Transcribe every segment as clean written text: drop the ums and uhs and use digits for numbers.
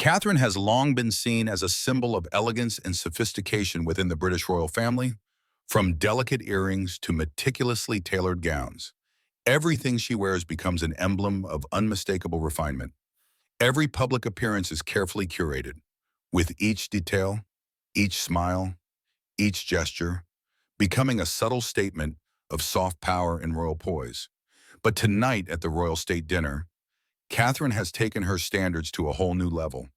Catherine has long been seen as a symbol of elegance and sophistication within the British royal family, from delicate earrings to meticulously tailored gowns. Everything she wears becomes an emblem of unmistakable refinement. Every public appearance is carefully curated, with each detail, each smile, each gesture, becoming a subtle statement of soft power and royal poise. But tonight at the royal state dinner, Catherine has taken her standards to a whole new level.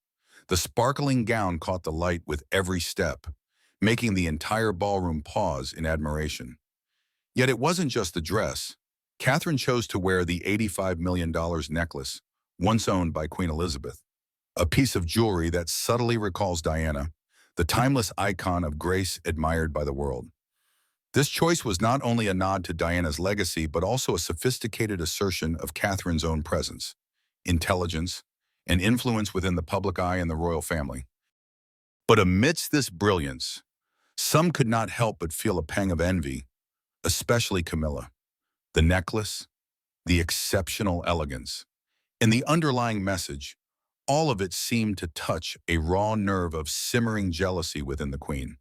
The sparkling gown caught the light with every step, making the entire ballroom pause in admiration. Yet it wasn't just the dress. Catherine chose to wear the $85 million necklace, once owned by Queen Elizabeth, a piece of jewelry that subtly recalls Diana, the timeless icon of grace admired by the world. This choice was not only a nod to Diana's legacy, but also a sophisticated assertion of Catherine's own presence, intelligence, and influence within the public eye and the royal family. But amidst this brilliance, some could not help but feel a pang of envy, especially Camilla. The necklace, the exceptional elegance, and the underlying message, all of it seemed to touch a raw nerve of simmering jealousy within the queen.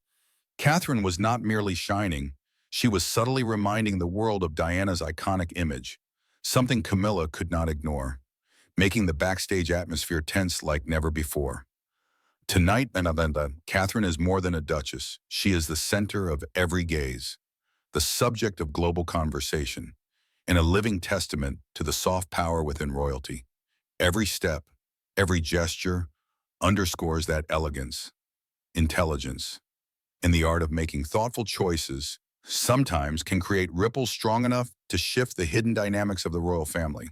Catherine was not merely shining, she was subtly reminding the world of Diana's iconic image, something Camilla could not ignore, making the backstage atmosphere tense like never before. Tonight, Catherine is more than a duchess. She is the center of every gaze, the subject of global conversation, and a living testament to the soft power within royalty. Every step, every gesture underscores that elegance, intelligence, and the art of making thoughtful choices sometimes can create ripples strong enough to shift the hidden dynamics of the royal family.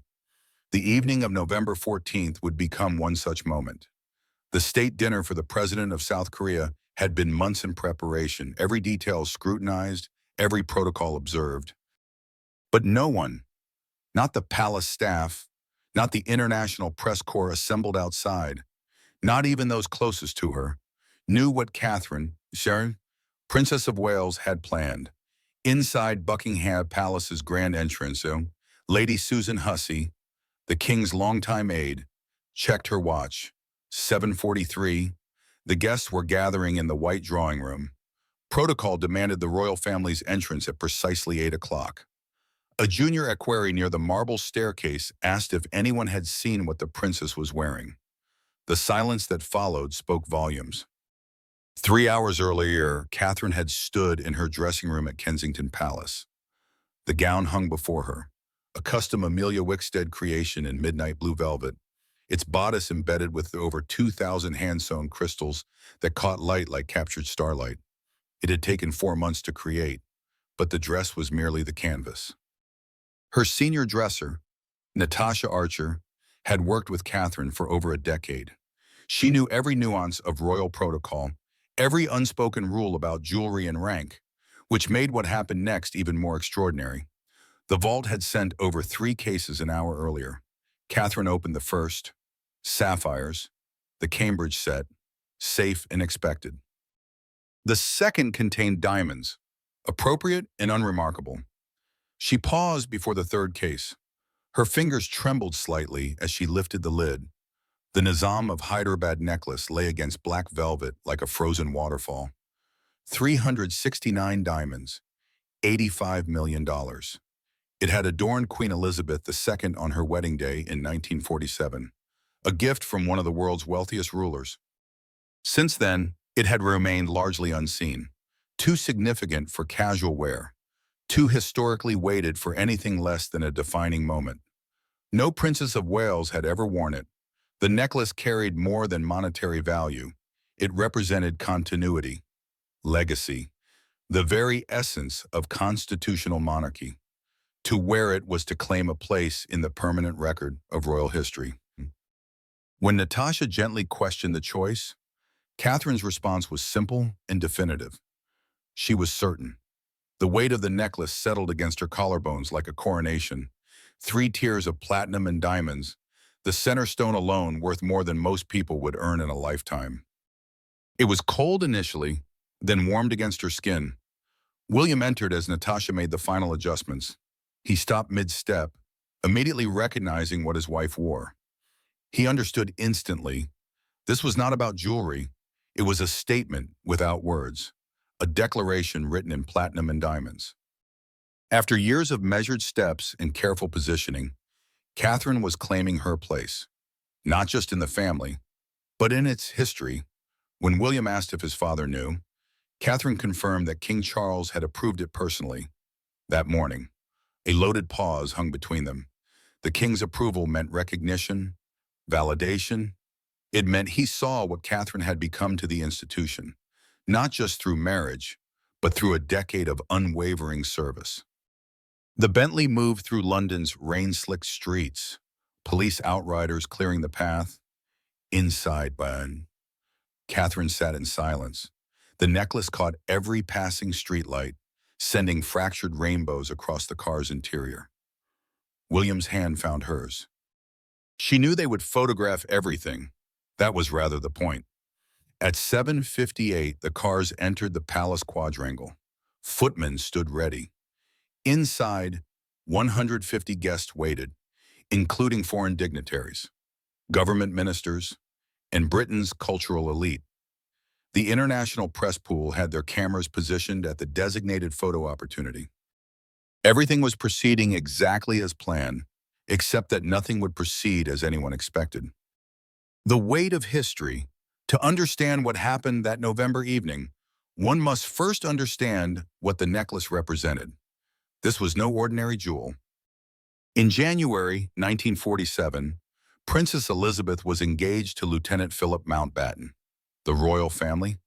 The evening of November 14th would become one such moment. The state dinner for the president of South Korea had been months in preparation, every detail scrutinized, every protocol observed. But no one, not the palace staff, not the international press corps assembled outside, not even those closest to her, knew what Catherine, Princess of Wales, had planned. Inside Buckingham Palace's grand entrance, Lady Susan Hussey, the king's longtime aide, checked her watch. 7:43. The guests were gathering in the white drawing room. Protocol demanded the royal family's entrance at precisely 8 o'clock. A junior equerry near the marble staircase asked if anyone had seen what the princess was wearing. The silence that followed spoke volumes. 3 hours earlier, Catherine had stood in her dressing room at Kensington Palace. The gown hung before her, a custom Amelia Wickstead creation in midnight blue velvet, its bodice embedded with over 2,000 hand-sewn crystals that caught light like captured starlight. It had taken 4 months to create, but the dress was merely the canvas. Her senior dresser, Natasha Archer, had worked with Catherine for over a decade. She knew every nuance of royal protocol, every unspoken rule about jewelry and rank, which made what happened next even more extraordinary. The vault had sent over 3 cases an hour earlier. Catherine opened the first, sapphires, the Cambridge set, safe and expected. The second contained diamonds, appropriate and unremarkable. She paused before the third case. Her fingers trembled slightly as she lifted the lid. The Nizam of Hyderabad necklace lay against black velvet like a frozen waterfall. 369 diamonds, $85 million. It had adorned Queen Elizabeth II on her wedding day in 1947, a gift from one of the world's wealthiest rulers. Since then, it had remained largely unseen, too significant for casual wear, too historically weighted for anything less than a defining moment. No Princess of Wales had ever worn it. The necklace carried more than monetary value. It represented continuity, legacy, the very essence of constitutional monarchy. To wear it was to claim a place in the permanent record of royal history. When Natasha gently questioned the choice, Catherine's response was simple and definitive. She was certain. The weight of the necklace settled against her collarbones like a coronation. 3 tiers of platinum and diamonds, the center stone alone worth more than most people would earn in a lifetime. It was cold initially, then warmed against her skin. William entered as Natasha made the final adjustments. He stopped mid-step, immediately recognizing what his wife wore. He understood instantly. This was not about jewelry. It was a statement without words, a declaration written in platinum and diamonds. After years of measured steps and careful positioning, Catherine was claiming her place, not just in the family, but in its history. When William asked if his father knew, Catherine confirmed that King Charles had approved it personally. That morning, a loaded pause hung between them. The king's approval meant recognition, validation. It meant he saw what Catherine had become to the institution, not just through marriage, but through a decade of unwavering service. The Bentley moved through London's rain-slicked streets, police outriders clearing the path. Inside, Catherine sat in silence. The necklace caught every passing streetlight, sending fractured rainbows across the car's interior. William's hand found hers. She knew they would photograph everything. That was rather the point. At 7:58, the cars entered the palace quadrangle. Footmen stood ready. Inside, 150 guests waited, including foreign dignitaries, government ministers, and Britain's cultural elite. The international press pool had their cameras positioned at the designated photo opportunity. Everything was proceeding exactly as planned, except that nothing would proceed as anyone expected. The weight of history. To understand what happened that November evening, one must first understand what the necklace represented. This was no ordinary jewel. In January 1947, Princess Elizabeth was engaged to Lieutenant Philip Mountbatten. The royal family,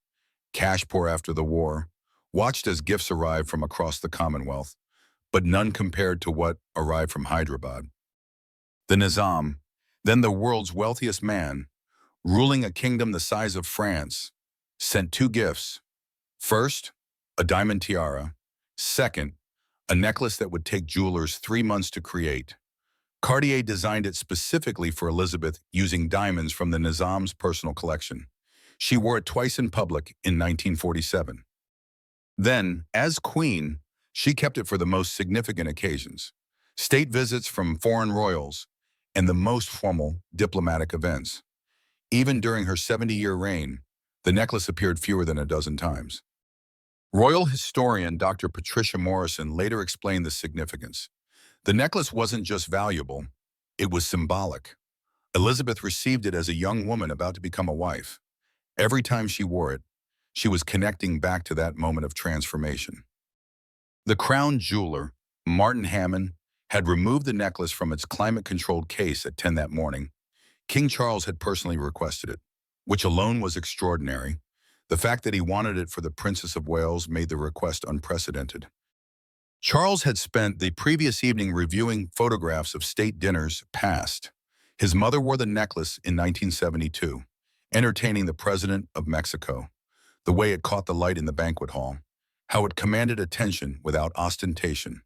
cash poor after the war, watched as gifts arrived from across the Commonwealth, but none compared to what arrived from Hyderabad. The Nizam, then the world's wealthiest man, ruling a kingdom the size of France, sent two gifts. First, a diamond tiara. Second, a necklace that would take jewelers 3 months to create. Cartier designed it specifically for Elizabeth using diamonds from the Nizam's personal collection. She wore it twice in public in 1947. Then, as queen, she kept it for the most significant occasions, state visits from foreign royals, and the most formal diplomatic events. Even during her 70-year reign, the necklace appeared fewer than a dozen times. Royal historian Dr. Patricia Morrison later explained the significance. The necklace wasn't just valuable, it was symbolic. Elizabeth received it as a young woman about to become a wife. Every time she wore it, she was connecting back to that moment of transformation. The crown jeweler, Martin Hammond, had removed the necklace from its climate-controlled case at 10 that morning. King Charles had personally requested it, which alone was extraordinary. The fact that he wanted it for the Princess of Wales made the request unprecedented. Charles had spent the previous evening reviewing photographs of state dinners past. His mother wore the necklace in 1972, entertaining the President of Mexico. The way it caught the light in the banquet hall, how it commanded attention without ostentation.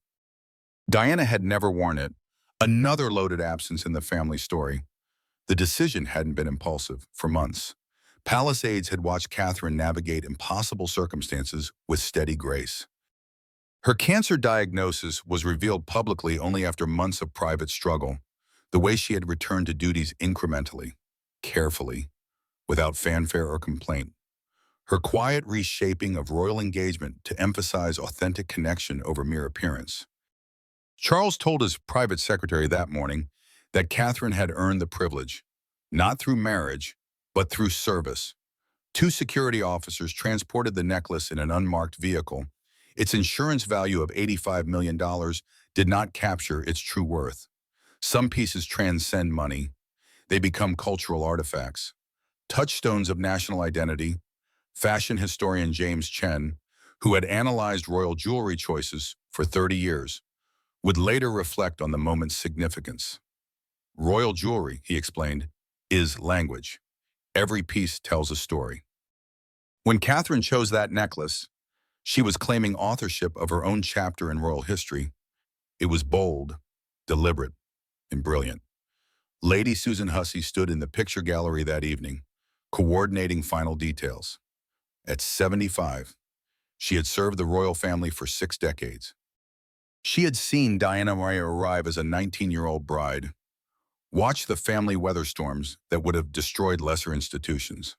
Diana had never worn it, another loaded absence in the family story. The decision hadn't been impulsive for months. Palace aides had watched Catherine navigate impossible circumstances with steady grace. Her cancer diagnosis was revealed publicly only after months of private struggle, the way she had returned to duties incrementally, carefully, without fanfare or complaint. Her quiet reshaping of royal engagement to emphasize authentic connection over mere appearance. Charles told his private secretary that morning that Catherine had earned the privilege, not through marriage, but through service. 2 security officers transported the necklace in an unmarked vehicle. Its insurance value of $85 million did not capture its true worth. Some pieces transcend money. They become cultural artifacts, touchstones of national identity. Fashion historian James Chen, who had analyzed royal jewelry choices for 30 years, would later reflect on the moment's significance. Royal jewelry, he explained, is language. Every piece tells a story. When Catherine chose that necklace, she was claiming authorship of her own chapter in royal history. It was bold, deliberate, and brilliant. Lady Susan Hussey stood in the picture gallery that evening, coordinating final details. At 75, she had served the royal family for 6 decades. She had seen Diana Maria arrive as a 19-year-old bride, Watch the family weather storms that would have destroyed lesser institutions.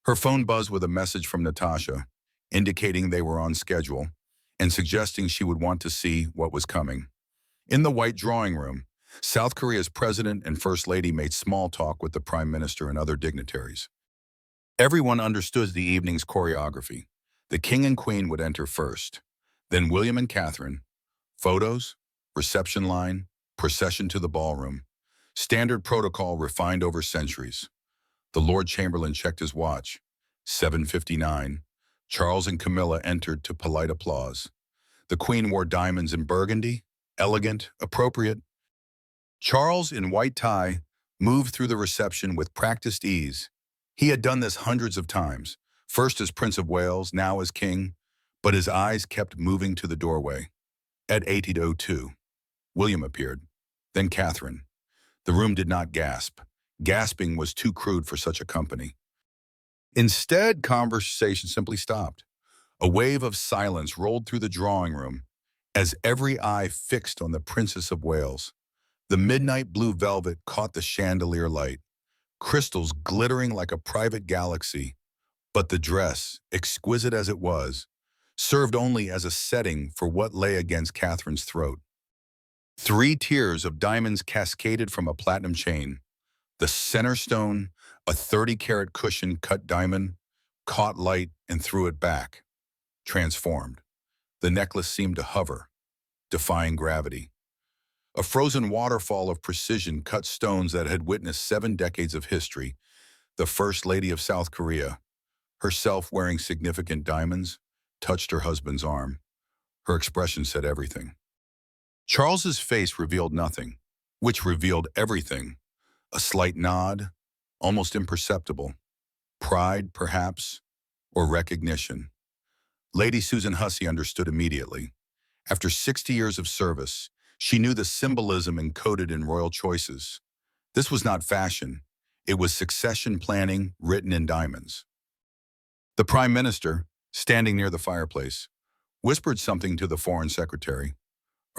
Her phone buzzed with a message from Natasha, indicating they were on schedule and suggesting she would want to see what was coming. In the White Drawing Room, South Korea's president and first lady made small talk with the prime minister and other dignitaries. Everyone understood the evening's choreography. The king and queen would enter first, then William and Catherine. Photos, reception line, procession to the ballroom. Standard protocol refined over centuries. The Lord Chamberlain checked his watch. 7:59. Charles and Camilla entered to polite applause. The Queen wore diamonds in burgundy, elegant, appropriate. Charles, in white tie, moved through the reception with practiced ease. He had done this hundreds of times, first as Prince of Wales, now as King, but his eyes kept moving to the doorway. At 8:02, William appeared, then Catherine. The room did not gasp. Gasping was too crude for such a company. Instead, conversation simply stopped. A wave of silence rolled through the drawing room as every eye fixed on the Princess of Wales. The midnight blue velvet caught the chandelier light, crystals glittering like a private galaxy. But the dress, exquisite as it was, served only as a setting for what lay against Catherine's throat. 3 tiers of diamonds cascaded from a platinum chain. The center stone, a 30-carat cushion-cut diamond, caught light and threw it back. Transformed. The necklace seemed to hover, defying gravity. A frozen waterfall of precision cut stones that had witnessed 7 decades of history. The First Lady of South Korea, herself wearing significant diamonds, touched her husband's arm. Her expression said everything. Charles's face revealed nothing, which revealed everything. A slight nod, almost imperceptible. Pride, perhaps, or recognition. Lady Susan Hussey understood immediately. After 60 years of service, she knew the symbolism encoded in royal choices. This was not fashion. It was succession planning written in diamonds. The Prime Minister, standing near the fireplace, whispered something to the Foreign Secretary.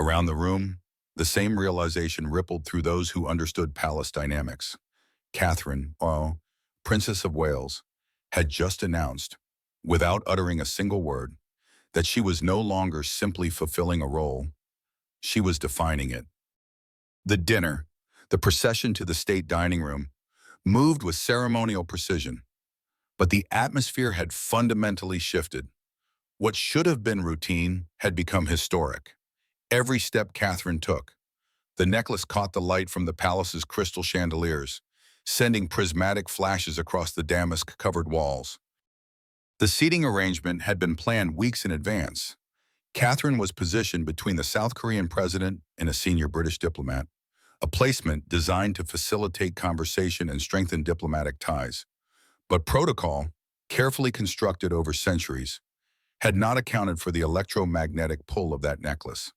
Around the room, the same realization rippled through those who understood palace dynamics. Catherine, Princess of Wales, had just announced, without uttering a single word, that she was no longer simply fulfilling a role. She was defining it. The dinner, the procession to the state dining room, moved with ceremonial precision. But the atmosphere had fundamentally shifted. What should have been routine had become historic. Every step Catherine took. The necklace caught the light from the palace's crystal chandeliers, sending prismatic flashes across the damask-covered walls. The seating arrangement had been planned weeks in advance. Catherine was positioned between the South Korean president and a senior British diplomat, a placement designed to facilitate conversation and strengthen diplomatic ties. But protocol, carefully constructed over centuries, had not accounted for the electromagnetic pull of that necklace.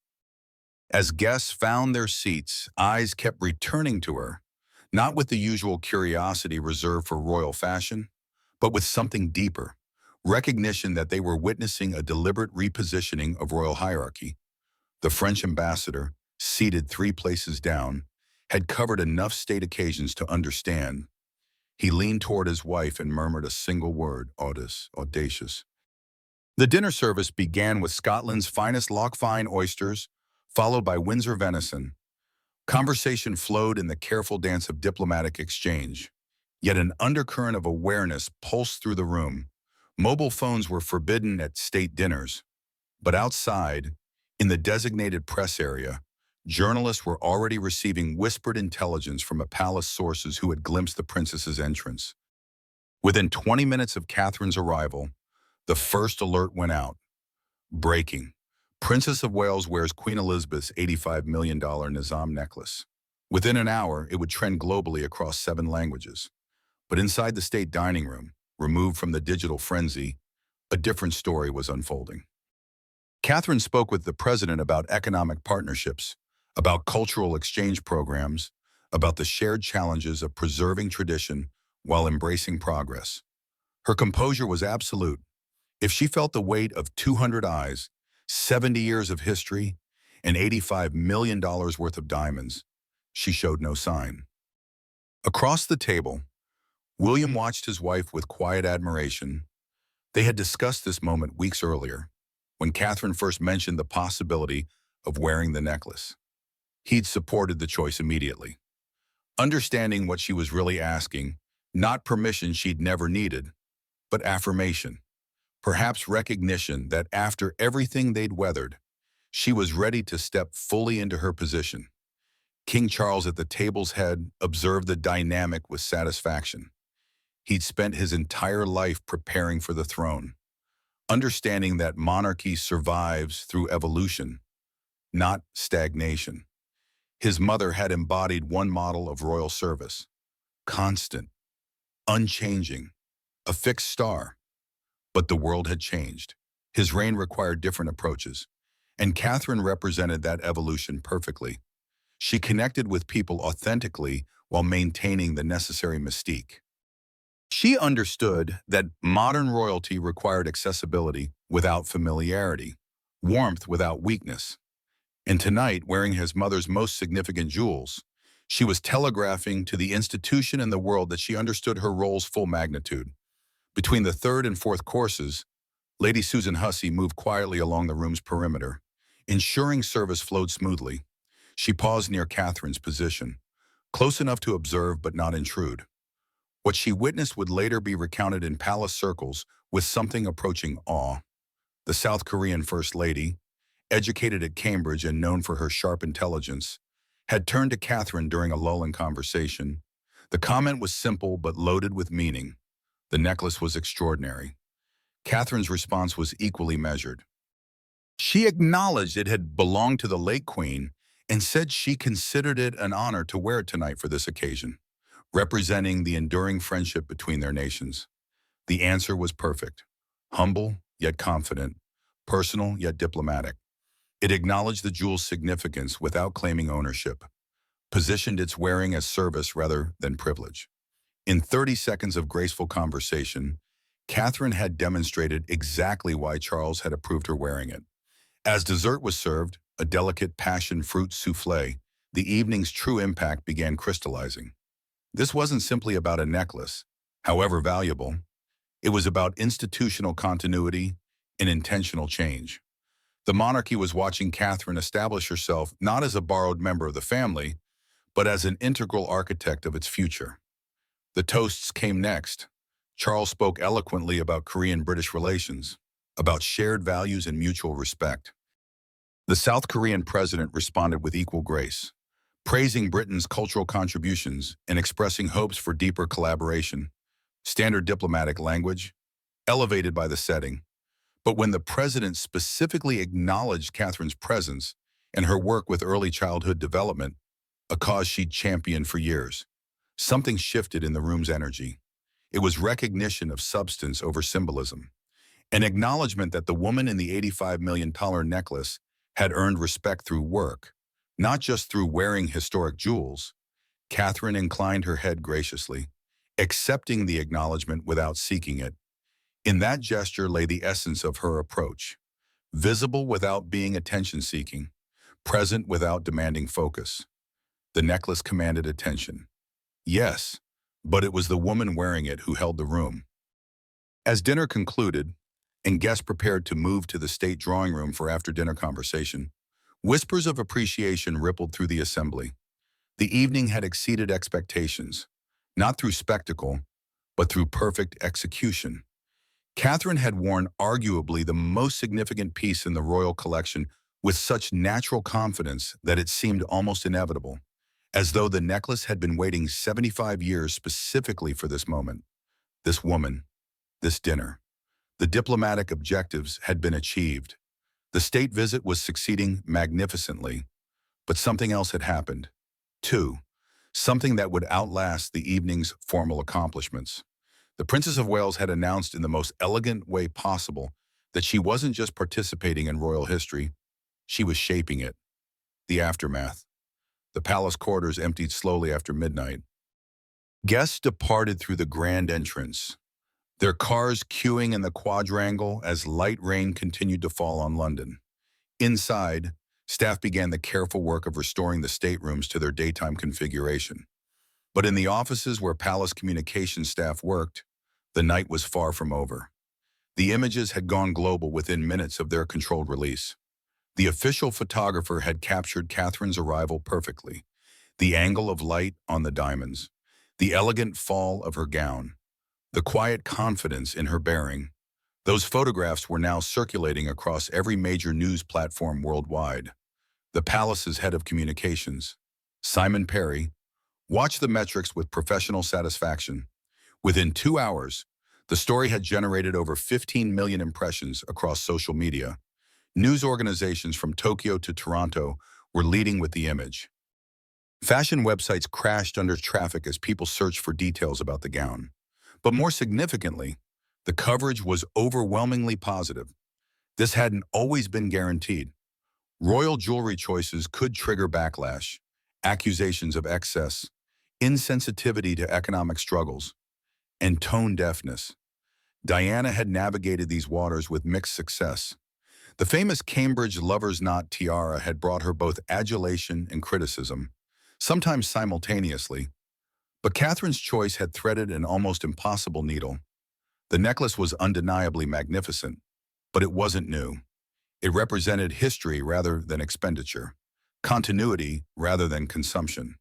As guests found their seats, eyes kept returning to her, not with the usual curiosity reserved for royal fashion, but with something deeper, recognition that they were witnessing a deliberate repositioning of royal hierarchy. The French ambassador, seated 3 places down, had covered enough state occasions to understand. He leaned toward his wife and murmured a single word, audacious. The dinner service began with Scotland's finest Lochfine oysters, followed by Windsor venison. Conversation flowed in the careful dance of diplomatic exchange. Yet an undercurrent of awareness pulsed through the room. Mobile phones were forbidden at state dinners. But outside, in the designated press area, journalists were already receiving whispered intelligence from palace sources who had glimpsed the princess's entrance. Within 20 minutes of Catherine's arrival, the first alert went out. Breaking. Princess of Wales wears Queen Elizabeth's $85 million Nizam necklace. Within an hour, it would trend globally across 7 languages. But inside the state dining room, removed from the digital frenzy, a different story was unfolding. Catherine spoke with the president about economic partnerships, about cultural exchange programs, about the shared challenges of preserving tradition while embracing progress. Her composure was absolute. If she felt the weight of 200 eyes, 70 years of history, and $85 million worth of diamonds, she showed no sign. Across the table, William watched his wife with quiet admiration. They had discussed this moment weeks earlier, when Catherine first mentioned the possibility of wearing the necklace. He'd supported the choice immediately, understanding what she was really asking, not permission she'd never needed, but affirmation, perhaps recognition that after everything they'd weathered, she was ready to step fully into her position. King Charles at the table's head observed the dynamic with satisfaction. He'd spent his entire life preparing for the throne, understanding that monarchy survives through evolution, not stagnation. His mother had embodied one model of royal service: constant, unchanging, a fixed star. But the world had changed. His reign required different approaches, and Catherine represented that evolution perfectly. She connected with people authentically while maintaining the necessary mystique. She understood that modern royalty required accessibility without familiarity, warmth without weakness. And tonight, wearing his mother's most significant jewels, she was telegraphing to the institution and the world that she understood her role's full magnitude. Between the third and fourth courses, Lady Susan Hussey moved quietly along the room's perimeter, ensuring service flowed smoothly. She paused near Catherine's position, close enough to observe but not intrude. What she witnessed would later be recounted in palace circles with something approaching awe. The South Korean First Lady, educated at Cambridge and known for her sharp intelligence, had turned to Catherine during a lull in conversation. The comment was simple but loaded with meaning. The necklace was extraordinary. Catherine's response was equally measured. She acknowledged it had belonged to the late Queen and said she considered it an honor to wear it tonight for this occasion, representing the enduring friendship between their nations. The answer was perfect: humble yet confident, personal yet diplomatic. It acknowledged the jewel's significance without claiming ownership, positioned its wearing as service rather than privilege. In 30 seconds of graceful conversation, Catherine had demonstrated exactly why Charles had approved her wearing it. As dessert was served, a delicate passion fruit souffle, the evening's true impact began crystallizing. This wasn't simply about a necklace, however valuable. It was about institutional continuity and intentional change. The monarchy was watching Catherine establish herself not as a borrowed member of the family, but as an integral architect of its future. The toasts came next. Charles spoke eloquently about Korean-British relations, about shared values and mutual respect. The South Korean president responded with equal grace, praising Britain's cultural contributions and expressing hopes for deeper collaboration. Standard diplomatic language, elevated by the setting. But when the president specifically acknowledged Catherine's presence and her work with early childhood development, a cause she'd championed for years, something shifted in the room's energy. It was recognition of substance over symbolism, an acknowledgement that the woman in the $85 million necklace had earned respect through work, not just through wearing historic jewels. Catherine inclined her head graciously, accepting the acknowledgement without seeking it. In that gesture lay the essence of her approach: visible without being attention-seeking, present without demanding focus. The necklace commanded attention. Yes, but it was the woman wearing it who held the room. As dinner concluded, and guests prepared to move to the state drawing room for after-dinner conversation, whispers of appreciation rippled through the assembly. The evening had exceeded expectations, not through spectacle, but through perfect execution. Catherine had worn arguably the most significant piece in the royal collection with such natural confidence that it seemed almost inevitable, as though the necklace had been waiting 75 years specifically for this moment, this woman, this dinner. The diplomatic objectives had been achieved. The state visit was succeeding magnificently, but something else had happened. Too, something that would outlast the evening's formal accomplishments. The Princess of Wales had announced in the most elegant way possible that she wasn't just participating in royal history, she was shaping it. The aftermath. The palace corridors emptied slowly after midnight. Guests departed through the grand entrance, their cars queuing in the quadrangle as light rain continued to fall on London. Inside, staff began the careful work of restoring the staterooms to their daytime configuration. But in the offices where palace communications staff worked, the night was far from over. The images had gone global within minutes of their controlled release. The official photographer had captured Catherine's arrival perfectly. The angle of light on the diamonds, the elegant fall of her gown, the quiet confidence in her bearing. Those photographs were now circulating across every major news platform worldwide. The palace's head of communications, Simon Perry, watched the metrics with professional satisfaction. Within 2 hours, the story had generated over 15 million impressions across social media. News organizations from Tokyo to Toronto were leading with the image. Fashion websites crashed under traffic as people searched for details about the gown. But more significantly, the coverage was overwhelmingly positive. This hadn't always been guaranteed. Royal jewelry choices could trigger backlash, accusations of excess, insensitivity to economic struggles, and tone deafness. Diana had navigated these waters with mixed success. The famous Cambridge lover's knot tiara had brought her both adulation and criticism, sometimes simultaneously. But Catherine's choice had threaded an almost impossible needle. The necklace was undeniably magnificent, but it wasn't new. It represented history rather than expenditure, continuity rather than consumption.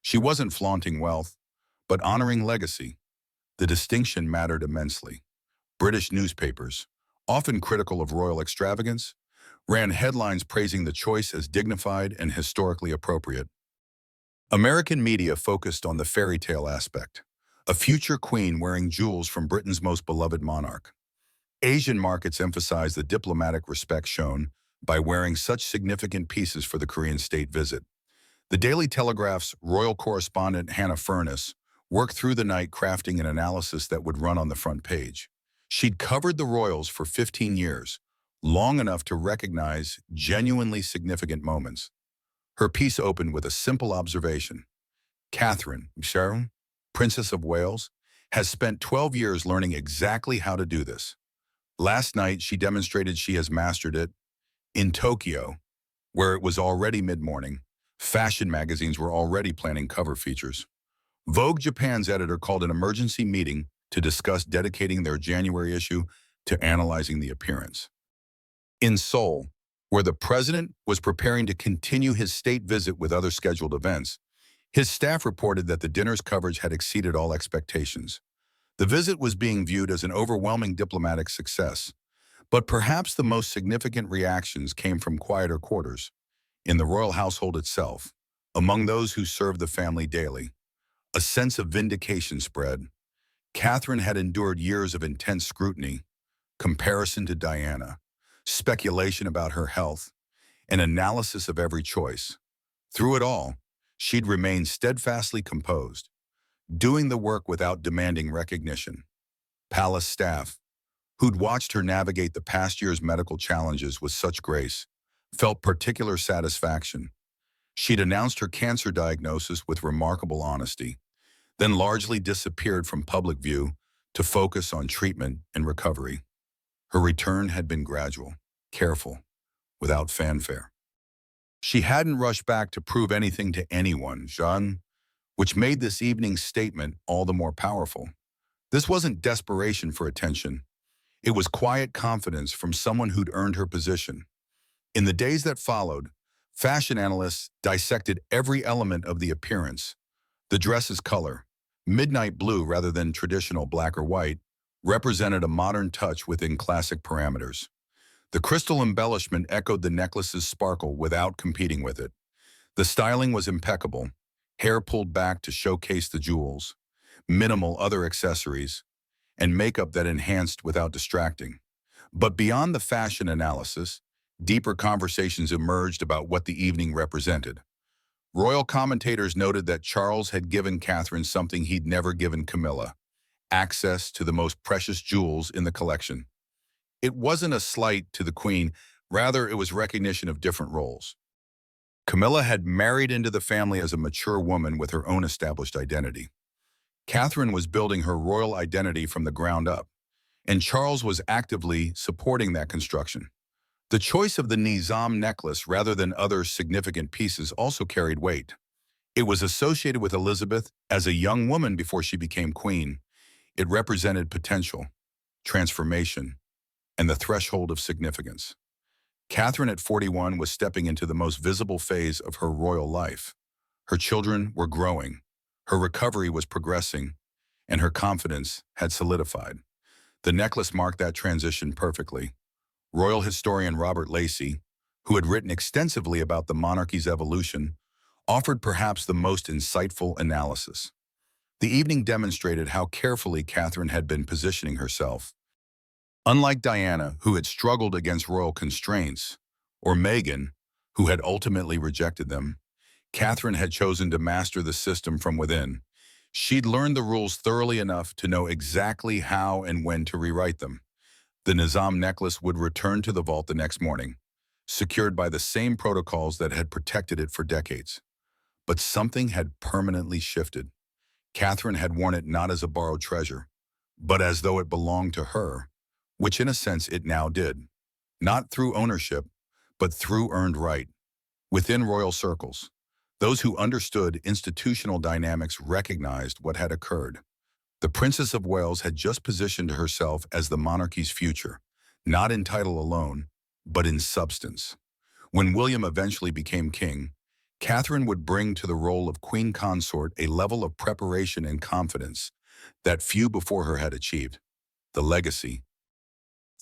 She wasn't flaunting wealth, but honoring legacy. The distinction mattered immensely. British newspapers, often critical of royal extravagance, ran headlines praising the choice as dignified and historically appropriate. American media focused on the fairy tale aspect, a future queen wearing jewels from Britain's most beloved monarch. Asian markets emphasized the diplomatic respect shown by wearing such significant pieces for the Korean state visit. The Daily Telegraph's royal correspondent Hannah Furness worked through the night crafting an analysis that would run on the front page. She'd covered the royals for 15 years, long enough to recognize genuinely significant moments. Her piece opened with a simple observation. Catherine, Sharon, Princess of Wales, has spent 12 years learning exactly how to do this. Last night, she demonstrated she has mastered it. In Tokyo, where it was already mid-morning, fashion magazines were already planning cover features. Vogue Japan's editor called an emergency meeting to discuss dedicating their January issue to analyzing the appearance. In Seoul, where the president was preparing to continue his state visit with other scheduled events, his staff reported that the dinner's coverage had exceeded all expectations. The visit was being viewed as an overwhelming diplomatic success, but perhaps the most significant reactions came from quieter quarters, in the royal household itself, among those who served the family daily. A sense of vindication spread. Catherine had endured years of intense scrutiny, comparison to Diana, speculation about her health, and analysis of every choice. Through it all, she'd remained steadfastly composed, doing the work without demanding recognition. Palace staff, who'd watched her navigate the past year's medical challenges with such grace, felt particular satisfaction. She'd announced her cancer diagnosis with remarkable honesty, then largely disappeared from public view to focus on treatment and recovery. Her return had been gradual, careful, without fanfare. She hadn't rushed back to prove anything to anyone, Jean, which made this evening's statement all the more powerful. This wasn't desperation for attention. It was quiet confidence from someone who'd earned her position. In the days that followed, fashion analysts dissected every element of the appearance. The dress's color, midnight blue rather than traditional black or white, represented a modern touch within classic parameters. The crystal embellishment echoed the necklace's sparkle without competing with it. The styling was impeccable, hair pulled back to showcase the jewels, minimal other accessories, and makeup that enhanced without distracting. But beyond the fashion analysis, deeper conversations emerged about what the evening represented. Royal commentators noted that Charles had given Catherine something he'd never given Camilla: access to the most precious jewels in the collection. It wasn't a slight to the Queen, rather it was recognition of different roles. Camilla had married into the family as a mature woman with her own established identity. Catherine was building her royal identity from the ground up, and Charles was actively supporting that construction. The choice of the Nizam necklace rather than other significant pieces also carried weight. It was associated with Elizabeth as a young woman before she became queen. It represented potential, transformation, and the threshold of significance. Catherine at 41 was stepping into the most visible phase of her royal life. Her children were growing, her recovery was progressing, and her confidence had solidified. The necklace marked that transition perfectly. Royal historian Robert Lacey, who had written extensively about the monarchy's evolution, offered perhaps the most insightful analysis. The evening demonstrated how carefully Catherine had been positioning herself. Unlike Diana, who had struggled against royal constraints, or Meghan, who had ultimately rejected them, Catherine had chosen to master the system from within. She'd learned the rules thoroughly enough to know exactly how and when to rewrite them. The Nizam necklace would return to the vault the next morning, secured by the same protocols that had protected it for decades. But something had permanently shifted. Catherine had worn it not as a borrowed treasure, but as though it belonged to her, which in a sense it now did. Not through ownership, but through earned right. Within royal circles, those who understood institutional dynamics recognized what had occurred. The Princess of Wales had just positioned herself as the monarchy's future, not in title alone, but in substance. When William eventually became king, Catherine would bring to the role of queen consort a level of preparation and confidence that few before her had achieved. The legacy.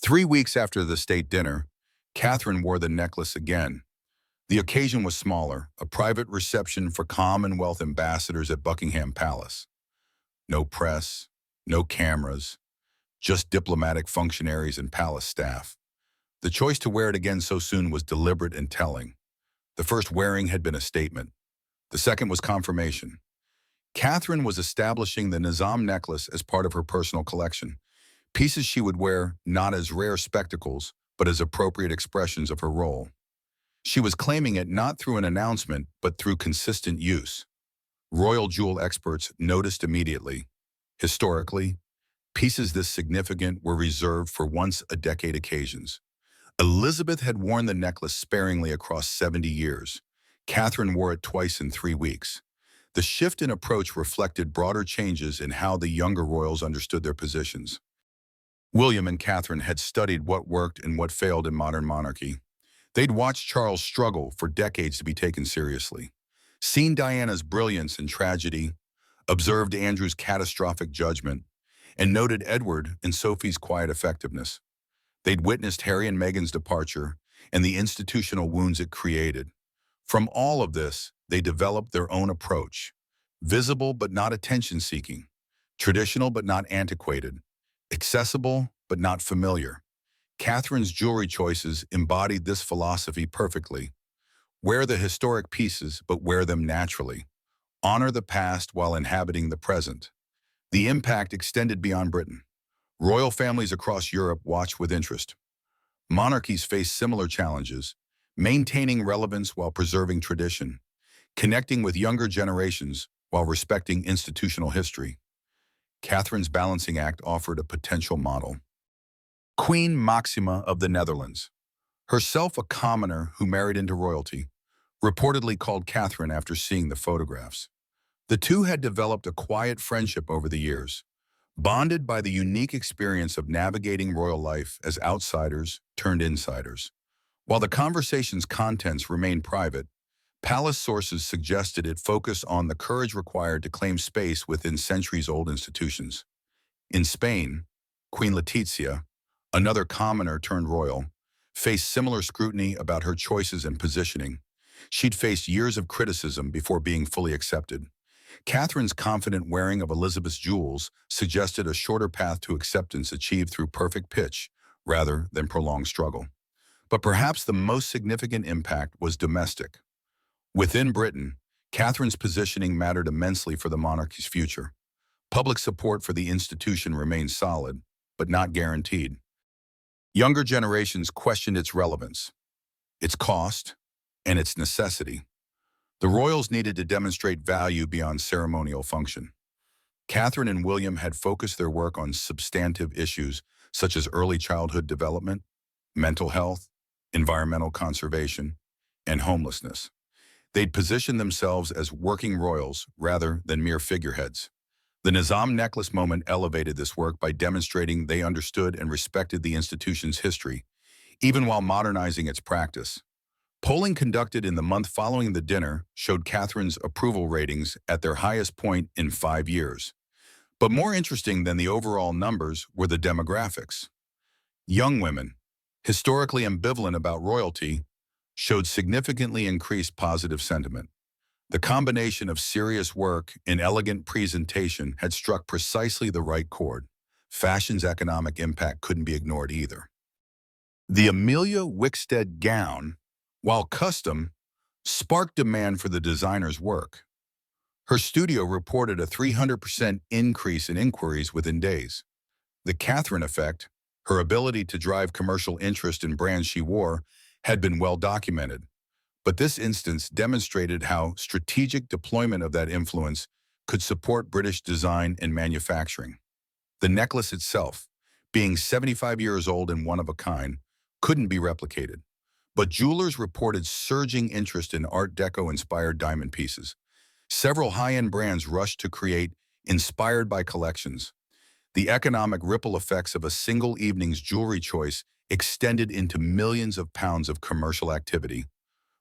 3 weeks after the state dinner, Catherine wore the necklace again. The occasion was smaller, a private reception for Commonwealth ambassadors at Buckingham Palace. No press, no cameras, just diplomatic functionaries and palace staff. The choice to wear it again so soon was deliberate and telling. The first wearing had been a statement. The second was confirmation. Catherine was establishing the Nizam necklace as part of her personal collection, pieces she would wear not as rare spectacles, but as appropriate expressions of her role. She was claiming it not through an announcement, but through consistent use. Royal jewel experts noticed immediately. Historically, pieces this significant were reserved for once-a-decade occasions. Elizabeth had worn the necklace sparingly across 70 years. Catherine wore it twice in 3 weeks. The shift in approach reflected broader changes in how the younger royals understood their positions. William and Catherine had studied what worked and what failed in modern monarchy. They'd watched Charles struggle for decades to be taken seriously, seen Diana's brilliance and tragedy, observed Andrew's catastrophic judgment, and noted Edward and Sophie's quiet effectiveness. They'd witnessed Harry and Meghan's departure and the institutional wounds it created. From all of this, they developed their own approach, visible but not attention-seeking, traditional but not antiquated, accessible but not familiar. Catherine's jewelry choices embodied this philosophy perfectly. Wear the historic pieces, but wear them naturally. Honor the past while inhabiting the present. The impact extended beyond Britain. Royal families across Europe watched with interest. Monarchies faced similar challenges, maintaining relevance while preserving tradition, connecting with younger generations while respecting institutional history. Catherine's balancing act offered a potential model. Queen Maxima of the Netherlands, herself a commoner who married into royalty, reportedly called Catherine after seeing the photographs. The two had developed a quiet friendship over the years, bonded by the unique experience of navigating royal life as outsiders turned insiders. While the conversation's contents remained private, palace sources suggested it focused on the courage required to claim space within centuries-old institutions. In Spain, Queen Letizia, another commoner turned royal, faced similar scrutiny about her choices and positioning. She'd faced years of criticism before being fully accepted. Catherine's confident wearing of Elizabeth's jewels suggested a shorter path to acceptance achieved through perfect pitch rather than prolonged struggle. But perhaps the most significant impact was domestic. Within Britain, Catherine's positioning mattered immensely for the monarchy's future. Public support for the institution remained solid, but not guaranteed. Younger generations questioned its relevance, its cost, and its necessity. The royals needed to demonstrate value beyond ceremonial function. Catherine and William had focused their work on substantive issues such as early childhood development, mental health, environmental conservation, and homelessness. They'd positioned themselves as working royals rather than mere figureheads. The Nizam necklace moment elevated this work by demonstrating they understood and respected the institution's history, even while modernizing its practice. Polling conducted in the month following the dinner showed Catherine's approval ratings at their highest point in 5 years. But more interesting than the overall numbers were the demographics. Young women, historically ambivalent about royalty, showed significantly increased positive sentiment. The combination of serious work and elegant presentation had struck precisely the right chord. Fashion's economic impact couldn't be ignored either. The Amelia Wickstead gown, while custom, sparked demand for the designer's work. Her studio reported a 300% increase in inquiries within days. The Catherine effect, her ability to drive commercial interest in brands she wore, had been well documented. But this instance demonstrated how strategic deployment of that influence could support British design and manufacturing. The necklace itself, being 75 years old and one of a kind, couldn't be replicated. But jewelers reported surging interest in Art Deco-inspired diamond pieces. Several high-end brands rushed to create inspired by collections. The economic ripple effects of a single evening's jewelry choice extended into millions of pounds of commercial activity.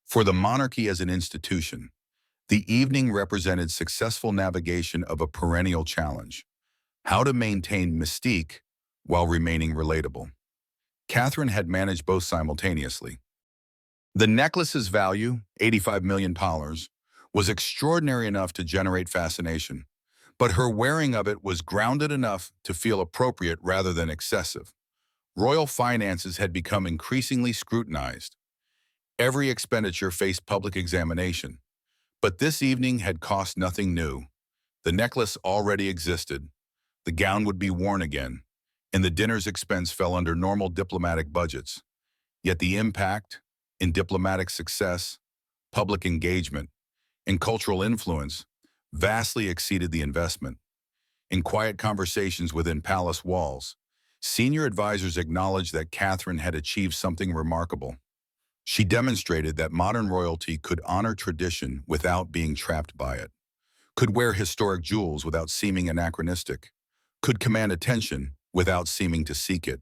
For the monarchy as an institution, the evening represented successful navigation of a perennial challenge: how to maintain mystique while remaining relatable. Catherine had managed both simultaneously. The necklace's value, £85 million, was extraordinary enough to generate fascination, but her wearing of it was grounded enough to feel appropriate rather than excessive. Royal finances had become increasingly scrutinized. Every expenditure faced public examination, but this evening had cost nothing new. The necklace already existed, the gown would be worn again, and the dinner's expense fell under normal diplomatic budgets. Yet the impact, in diplomatic success, public engagement, and cultural influence, vastly exceeded the investment. In quiet conversations within palace walls, senior advisors acknowledged that Catherine had achieved something remarkable. She demonstrated that modern royalty could honor tradition without being trapped by it, could wear historic jewels without seeming anachronistic, could command attention without seeming to seek it.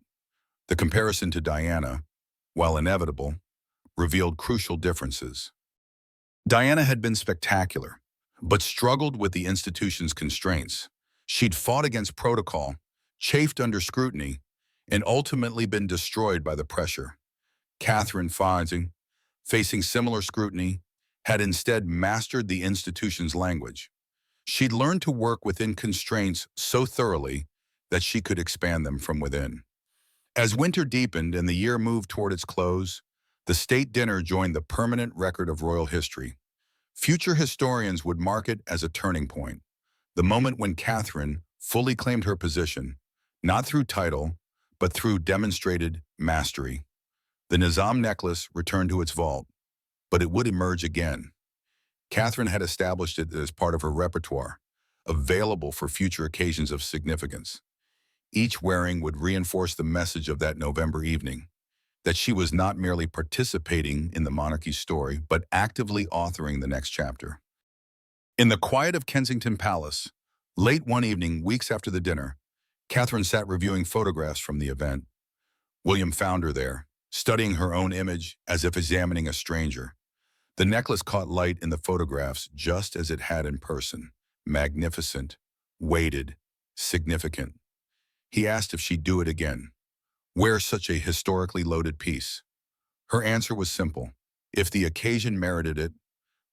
The comparison to Diana, while inevitable, revealed crucial differences. Diana had been spectacular, but struggled with the institution's constraints. She'd fought against protocol, chafed under scrutiny, and ultimately been destroyed by the pressure. Catherine, facing similar scrutiny, had instead mastered the institution's language. She'd learned to work within constraints so thoroughly that she could expand them from within. As winter deepened and the year moved toward its close, the state dinner joined the permanent record of royal history. Future historians would mark it as a turning point, the moment when Catherine fully claimed her position, not through title, but through demonstrated mastery. The Nizam necklace returned to its vault, but it would emerge again. Catherine had established it as part of her repertoire, available for future occasions of significance. Each wearing would reinforce the message of that November evening, that she was not merely participating in the monarchy's story, but actively authoring the next chapter. In the quiet of Kensington Palace, late one evening, weeks after the dinner, Catherine sat reviewing photographs from the event. William found her there, studying her own image as if examining a stranger. The necklace caught light in the photographs just as it had in person: magnificent, weighted, significant. He asked if she'd do it again. Wear such a historically loaded piece? Her answer was simple: if the occasion merited it.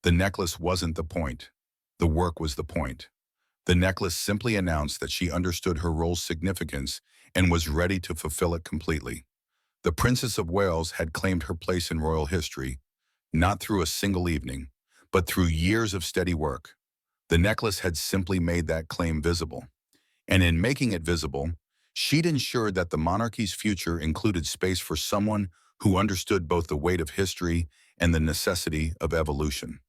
The necklace wasn't the point. The work was the point. The necklace simply announced that she understood her role's significance and was ready to fulfill it completely. The Princess of Wales had claimed her place in royal history, not through a single evening, but through years of steady work. The necklace had simply made that claim visible. And in making it visible, she'd ensured that the monarchy's future included space for someone who understood both the weight of history and the necessity of evolution.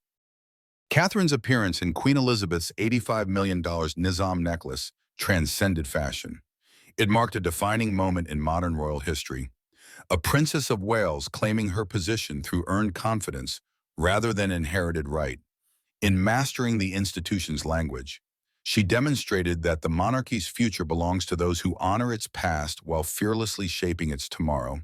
Catherine's appearance in Queen Elizabeth's $85 million Nizam necklace transcended fashion. It marked a defining moment in modern royal history. A Princess of Wales claiming her position through earned confidence, rather than inherited right. In mastering the institution's language, she demonstrated that the monarchy's future belongs to those who honor its past while fearlessly shaping its tomorrow.